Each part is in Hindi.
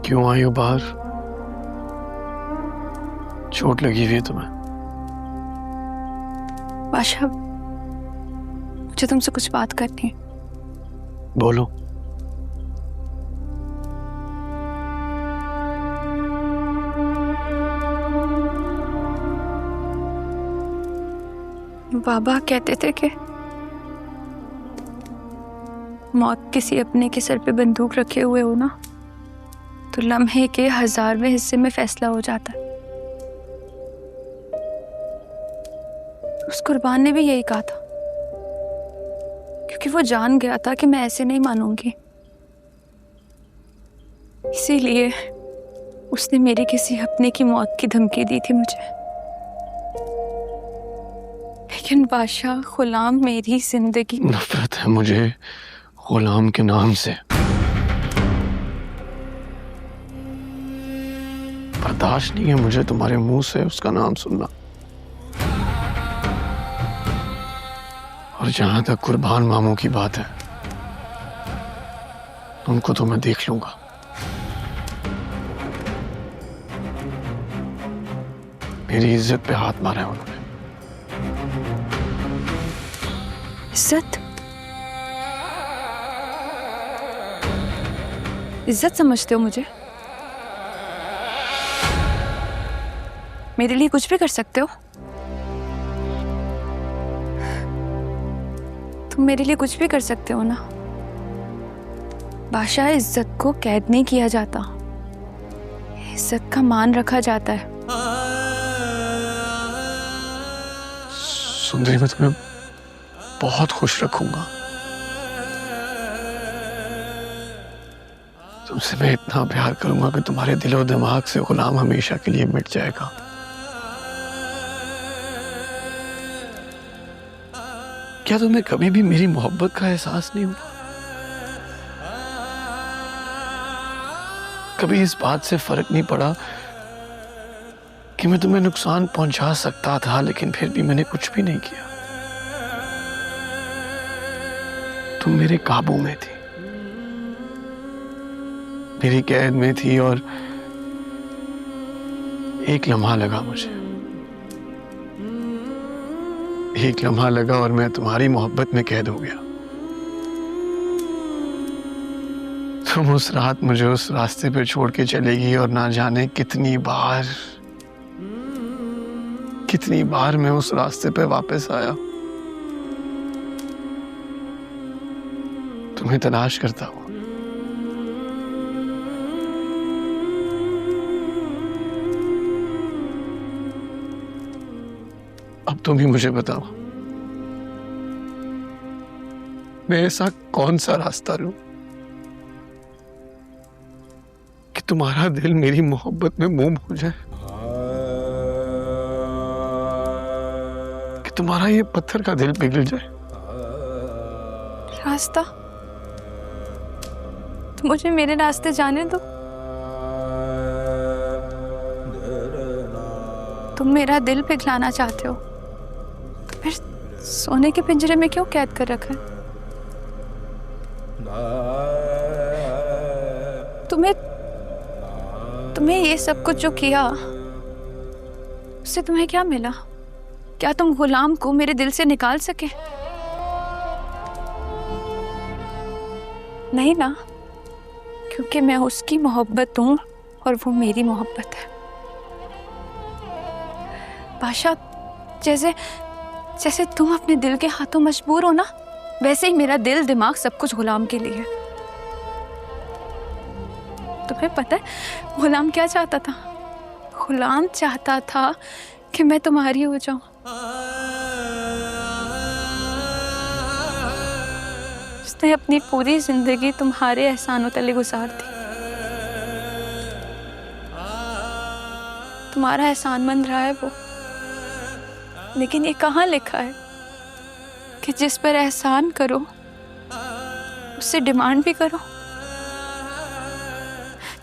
क्यों आई हो बाहर? चोट लगी हुई है तुम्हें? बादशाह, मुझे तुमसे कुछ बात करनी है। बोलो। बाबा कहते थे कि मौत किसी अपने के सर पे बंदूक रखे हुए हो ना, तो लम्हे के 1000वें हिस्से में फैसला हो जाता है। उस कुर्बान ने भी यही कहा था, क्योंकि वो जान गया था कि मैं ऐसे नहीं मानूंगी। इसीलिए उसने मेरी किसी अपने की मौत की धमकी दी थी मुझे। लेकिन बादशाह, गुलाम मेरी जिंदगी। नफरत है मुझे गुलाम के नाम से। बर्दाश्त नहीं है मुझे तुम्हारे मुंह से उसका नाम सुनना। और जहां तक कुर्बान मामू की बात है, उनको तो मैं देख लूंगा। मेरी इज्जत पे हाथ मारा है उन्होंने। इज्जत? इज्जत समझते हो मुझे? मेरे लिए कुछ भी कर सकते हो? तुम मेरे लिए कुछ भी कर सकते हो ना? बादशाह, इज्जत को कैद नहीं किया जाता, इज्जत का मान रखा जाता है। सुंदरी, मैं तुम्हें बहुत खुश रखूंगा। तुमसे मैं इतना प्यार करूंगा कि तुम्हारे दिलो दिमाग से गुलाम हमेशा के लिए मिट जाएगा। क्या तुम्हें कभी भी मेरी मोहब्बत का एहसास नहीं हुआ? कभी इस बात से फर्क नहीं पड़ा कि मैं तुम्हें नुकसान पहुंचा सकता था, लेकिन फिर भी मैंने कुछ भी नहीं किया? तुम मेरे काबू में थी, मेरी कैद में थी, और एक लम्हा लगा मुझे, एक लम्हा लगा और मैं तुम्हारी मोहब्बत में कैद हो गया। तुम उस रात मुझे उस रास्ते पे छोड़ के चलेगी, और ना जाने कितनी बार मैं उस रास्ते पे वापस आया, तुम्हें तलाश करता हूं। अब तुम ही मुझे बताओ, मैं ऐसा कौन सा रास्ता लूं कि तुम्हारा दिल मेरी मोहब्बत में मोम हो जाए, कि तुम्हारा ये पत्थर का दिल पिघल जाए। रास्ता? तो मुझे मेरे रास्ते जाने दो। तुम मेरा दिल पिघलाना चाहते हो, तो फिर सोने के पिंजरे में क्यों कैद कर रखा है? तुम्हें ये सब कुछ जो किया, उससे तुम्हें क्या मिला? क्या तुम गुलाम को मेरे दिल से निकाल सके? नहीं ना, क्योंकि मैं उसकी मोहब्बत हूं और वो मेरी मोहब्बत है। बादशाह, जैसे तुम अपने दिल के हाथों मजबूर हो ना, वैसे ही मेरा दिल दिमाग सब कुछ गुलाम के लिए है। तुम्हें पता है गुलाम क्या चाहता था? गुलाम चाहता था कि मैं तुम्हारी हो जाऊं। उसने अपनी पूरी जिंदगी तुम्हारे एहसानों तले गुजार दी। तुम्हारा एहसानमंद रहा है वो, लेकिन ये कहाँ लिखा है कि जिस पर एहसान करो उससे डिमांड भी करो?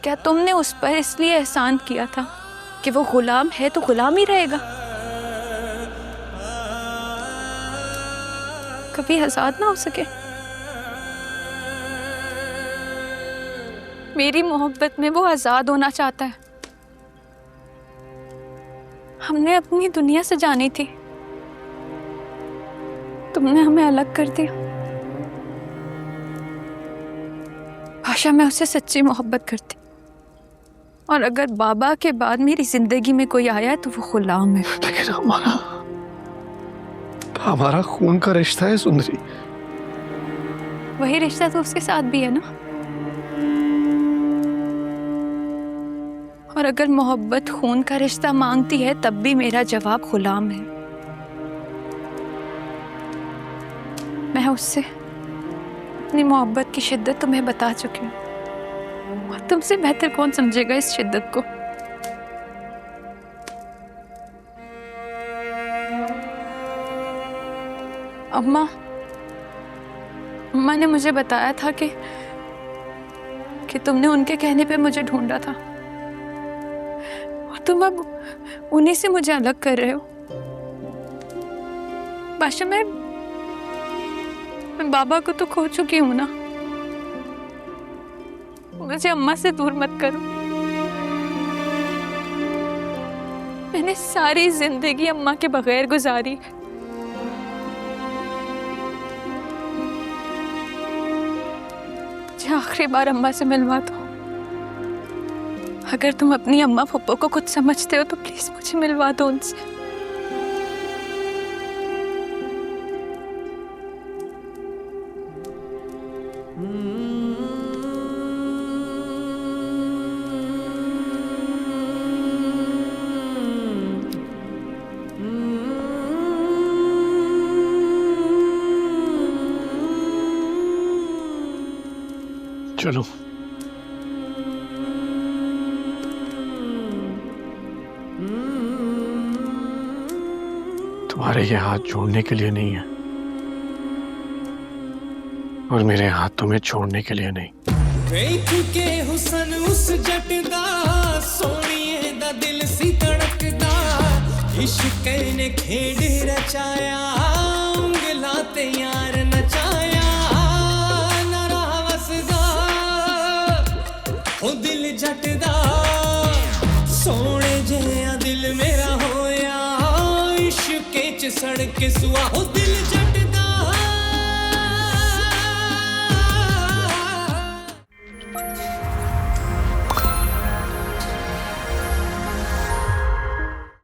क्या तुमने उस पर इसलिए एहसान किया था कि वो गुलाम है तो गुलाम ही रहेगा? कभी आजाद ना हो सके? मेरी मोहब्बत में वो आजाद होना चाहता है। हमने अपनी दुनिया से जानी थी, तुमने हमें अलग कर दिया। आशा, मैं उससे सच्ची मोहब्बत करती, और अगर बाबा के बाद मेरी जिंदगी में कोई आया तो वो गुलाम है। लेकिन हमारा खून का रिश्ता है सुंदरी। वही रिश्ता तो उसके साथ भी है ना। और अगर मोहब्बत खून का रिश्ता मांगती है तब भी मेरा जवाब गुलाम है। मैं उससे अपनी मोहब्बत की शिद्दत तुम्हें बता चुकी हूँ, और तुमसे बेहतर कौन समझेगा इस शिद्दत को। अम्मा ने मुझे बताया था कि तुमने उनके कहने पे मुझे ढूंढा था, और तुम अब उन्हीं से मुझे अलग कर रहे हो। बादशाह, मैं बाबा को तो खो चुकी हूं ना, मुझे अम्मा से दूर मत करो। मैंने सारी जिंदगी अम्मा के बगैर गुजारी। मुझे आखिरी बार अम्मा से मिलवा दो। अगर तुम अपनी अम्मा पप्पो को कुछ समझते हो तो प्लीज मुझे मिलवा दो उनसे। चलो, तुम्हारे ये हाथ जोड़ने के लिए नहीं है, और मेरे हाथ तुम्हें छोड़ने के लिए नहीं। देख के हुसन उस जटदा, सोनिए दा दिल सी तड़कदा, इश्क ने खेड रचाया, उंगला ते यार नचाया, ना रहा वसदा ओ दिल जटदा, सोने जिहा दिल मेरा होया, इश्क च सड़ के सुआ ओ दिल जटदा।